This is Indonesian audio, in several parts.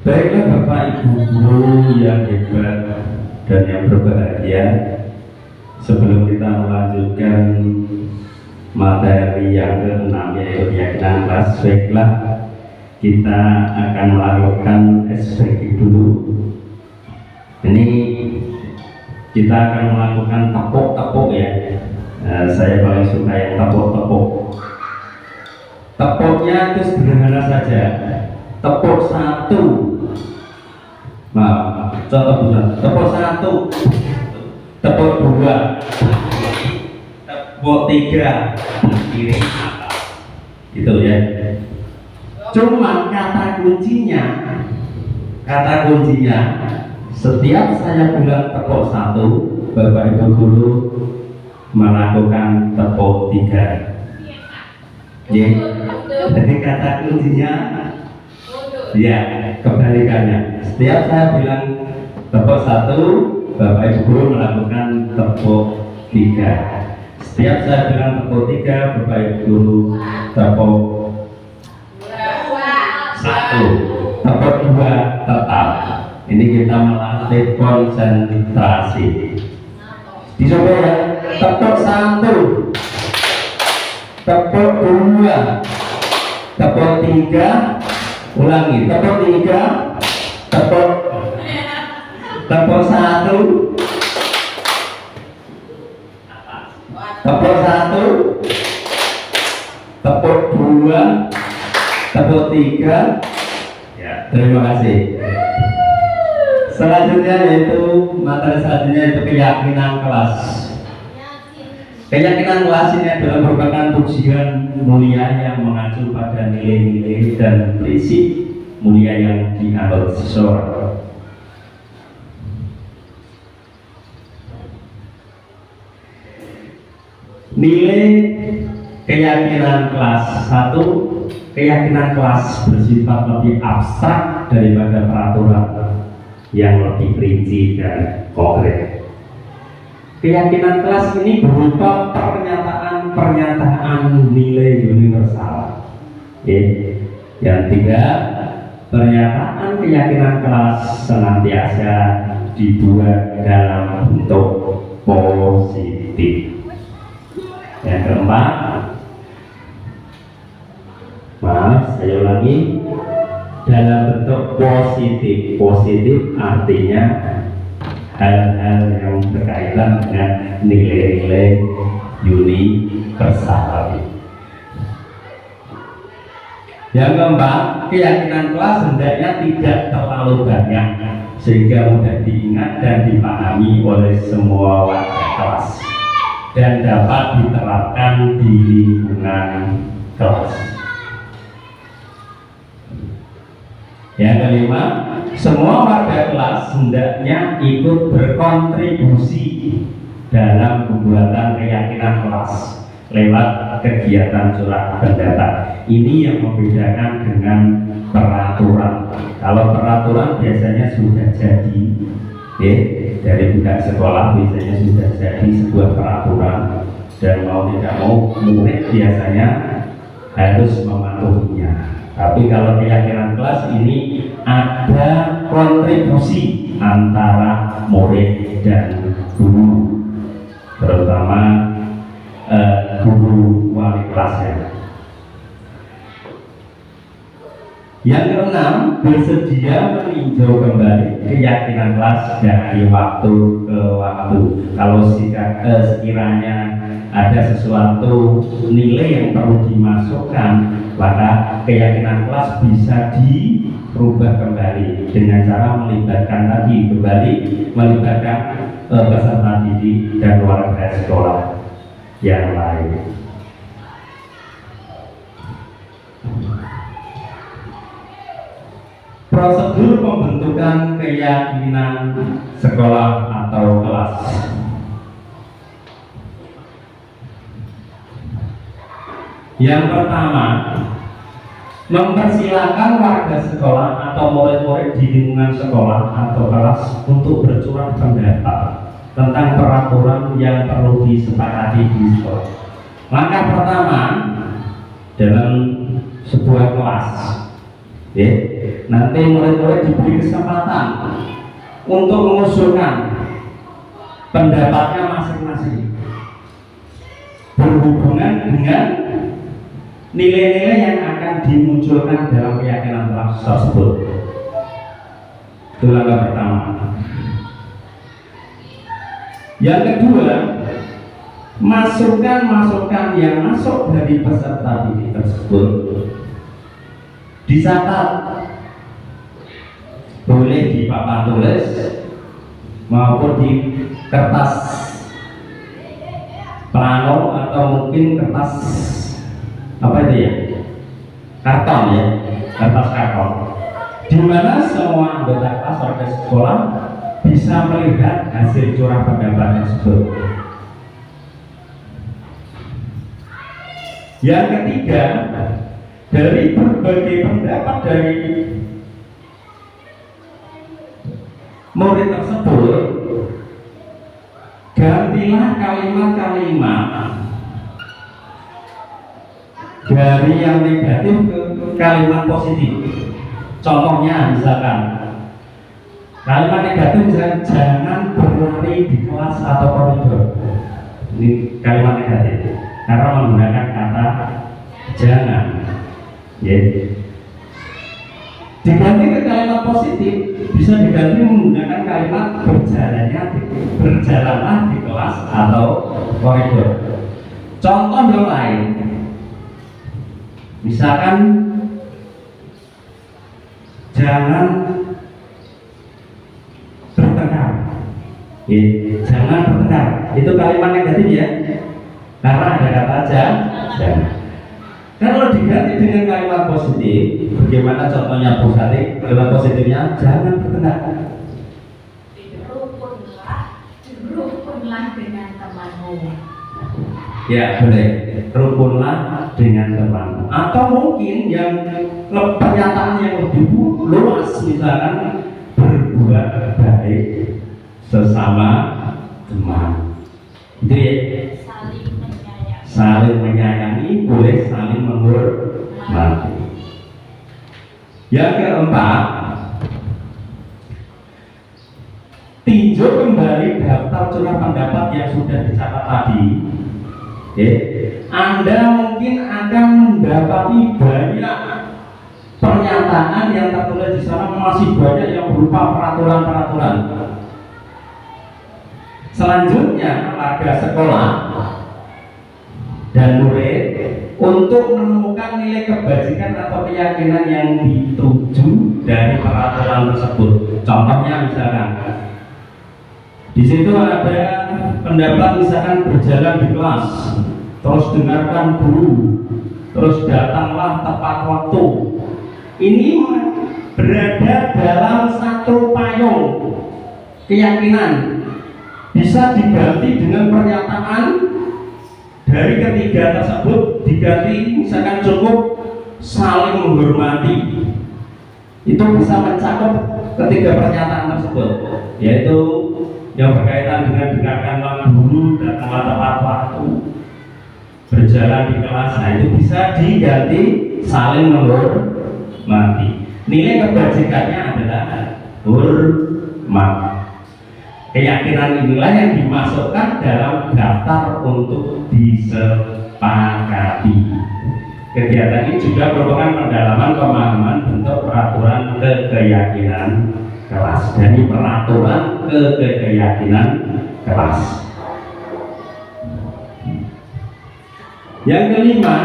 Baiklah Bapak Ibu guru yang hebat dan yang berbahagia, sebelum kita melanjutkan materi yang ke-6 yaitu keyakinan kelas, baiklah kita akan melakukan SPG dulu. Ini kita akan melakukan tepuk-tepuk ya. Saya paling suka yang tepuk-tepuk. Tepuknya itu sederhana saja. Tepuk satu, contoh bukan. Tepuk satu, tepuk dua, tepuk tiga, kiri atas. Itu ya. Cuma kata kuncinya, setiap saya bilang tepuk satu, Bapak Ibu guru melakukan tepuk tiga. Ya. Jadi kata kuncinya ya kebalikannya. Setiap saya bilang tepuk satu, Bapak Ibu guru melakukan tepuk tiga. Setiap saya bilang tepuk tiga, Bapak Ibu guru tepuk satu, tepuk dua tetap. Ini kita melatih konsentrasi. Dicoba ya. Tepuk satu, tepuk dua, tepuk tiga. Ulangi, tepuk tiga, tepuk satu, tepuk satu, tepuk dua, tepuk tiga. Ya, terima kasih. Selanjutnya yaitu materi selanjutnya yaitu keyakinan kelas. Keyakinan kelas ini adalah merupakan pujian mulia yang mengacu pada nilai-nilai dan prinsip mulia yang dianut seseorang. Nilai keyakinan kelas 1, keyakinan kelas bersifat lebih abstrak daripada peraturan yang lebih rinci dan konkret. Keyakinan kelas ini berupa pernyataan nilai universal. Yang tiga, pernyataan keyakinan kelas senantiasa dibuat dalam bentuk positif. Yang keempat, saya ulangi, dalam bentuk positif. Positif artinya hal-hal yang berkaitan dengan nilai-nilai universal. Yang keempat, keyakinan kelas hendaknya tidak terlalu banyak sehingga mudah diingat dan dipahami oleh semua warga kelas dan dapat diterapkan di lingkungan kelas. Yang kelima, semua warga kelas hendaknya ikut berkontribusi dalam pembuatan keyakinan kelas lewat kegiatan surat pendapat. Ini yang membedakan dengan peraturan. Kalau peraturan biasanya sudah jadi, dari pihak sekolah biasanya sudah jadi sebuah peraturan dan mau tidak mau murid biasanya harus mematuhinya. Tapi kalau keyakinan kelas ini ada kontribusi antara murid dan guru, terutama guru wali kelasnya. Yang keenam, bersedia meninjau kembali keyakinan kelas dari waktu ke waktu. Kalau sekiranya ada sesuatu nilai yang perlu dimasukkan, maka keyakinan kelas bisa dirubah kembali dengan cara melibatkan melibatkan peserta didik dan warga sekolah yang lain. Prosedur pembentukan keyakinan sekolah atau kelas. Yang pertama, mempersilahkan warga sekolah atau murid-murid di lingkungan sekolah atau kelas untuk bercurah pendapat tentang peraturan yang perlu disepakati di sekolah. Langkah pertama dalam sebuah kelas, nanti murid-murid diberi kesempatan untuk mengusulkan pendapatnya masing-masing berhubungan dengan nilai-nilai yang akan dimunculkan dalam keyakinan kelas tersebut. Itu langkah pertama. Yang kedua, masukan-masukan yang masuk dari peserta didik tersebut dicatat, boleh di papan tulis maupun di kertas plano atau mungkin kertas apa itu ya, karton ya, kertas karton, di mana semua anggota kelas warga sekolah bisa melihat hasil curah pendapat tersebut. Yang ketiga, dari berbagai pendapat dari murid tersebut, gantilah kalimat-kalimat dari yang negatif ke kalimat positif. Contohnya misalkan kalimat negatif misalkan jangan berlari di kelas atau koridor. Ini kalimat negatif karena menggunakan kata jangan. Diganti ke kalimat positif, bisa diganti menggunakan kalimat berjalanlah di kelas atau koridor. Contoh yang lain, misalkan jangan bertengkar, jangan bertengkar. Itu kalimat negatif ya, karena ada kata jangan. Kalau diganti dengan kalimat positif, bagaimana contohnya Bu Sati? Kalimat positifnya jangan bertengkar. Rukunlah dengan temanmu. Ya boleh, rukunlah dengan temanmu. Atau mungkin yang pernyataan yang lebih luas, misalkan berbuat baik sesama teman. Itu ya. Saling menyayangi, boleh saling menghormati. Yang keempat, tinjau kembali daftar curah pendapat yang sudah dicatat tadi. Anda mungkin akan mendapati banyak pernyataan yang tertulis di sana, masih banyak yang berupa peraturan-peraturan. Selanjutnya, warga sekolah dan murid untuk menemukan nilai kebajikan atau keyakinan yang dituju dari peraturan tersebut. Contohnya misalkan di situ ada pendapat misalkan berjalan di kelas, terus dengarkan guru, terus datanglah tepat waktu. Ini berada dalam satu payung keyakinan, bisa diganti dengan pernyataan dari ketiga tersebut, diganti misalkan cukup saling menghormati. Itu bisa mencakup ketiga pernyataan tersebut, yaitu yang berkaitan dengan dengarkanlah guru, datanglah tepat waktu, berjalan di kelas. Nah itu bisa diganti saling menghormati. Nilai kebajikannya adalah hormat. Keyakinan inilah yang dimasukkan dalam daftar untuk disepakati. Kegiatan ini juga merupakan pendalaman pemahaman bentuk peraturan keyakinan kelas, dari peraturan keyakinan kelas. Yang kelima,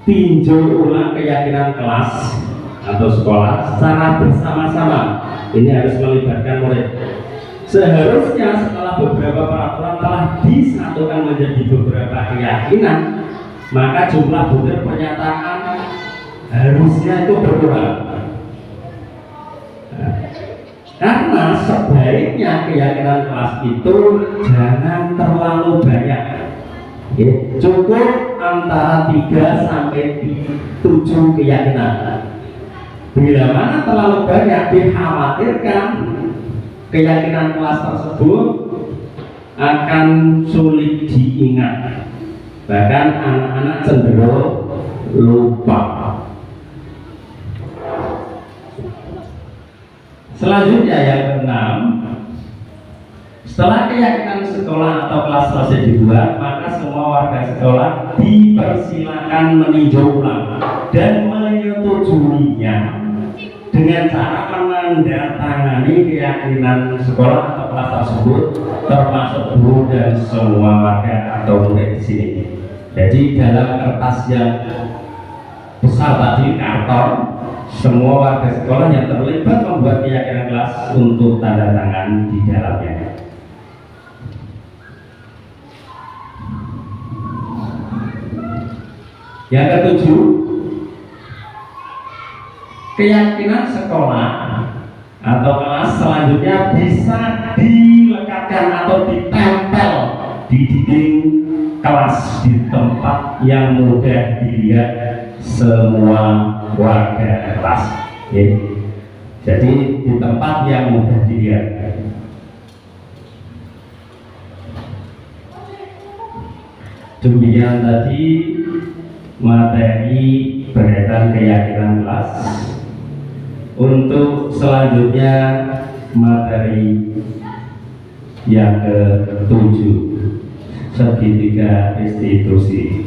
tinjau ulang keyakinan kelas atau sekolah secara bersama-sama. Ini harus melibatkan murid. Seharusnya setelah beberapa peraturan telah disatukan menjadi beberapa keyakinan, maka jumlah butir pernyataan harusnya itu berkurang. Karena sebaiknya keyakinan kelas itu jangan terlalu banyak. Cukup antara 3 sampai 7 keyakinan. Bila mana terlalu banyak, dikhawatirkan keyakinan kelas tersebut akan sulit diingat, bahkan anak-anak cenderung lupa. Selanjutnya yang keenam, setelah keyakinan sekolah atau kelas selesai dibuat, maka semua warga sekolah dipersilakan meninjau ulang dan menyetujuinya dengan cara menandatangani keyakinan sekolah atau kelas tersebut, termasuk guru dan semua warga atau murid di sini. Jadi dalam kertas yang besar tadi, karton, semua warga sekolah yang terlibat membuat keyakinan kelas untuk tanda tangan di dalamnya. Yang ketujuh, keyakinan sekolah atau kelas selanjutnya bisa dilekatkan atau ditempel di dinding kelas di tempat yang mudah dilihat semua warga kelas. Ya. Jadi di tempat yang mudah dilihat. Demikian tadi materi berkaitan keyakinan kelas. Untuk selanjutnya materi yang ke-7, segitiga institusi.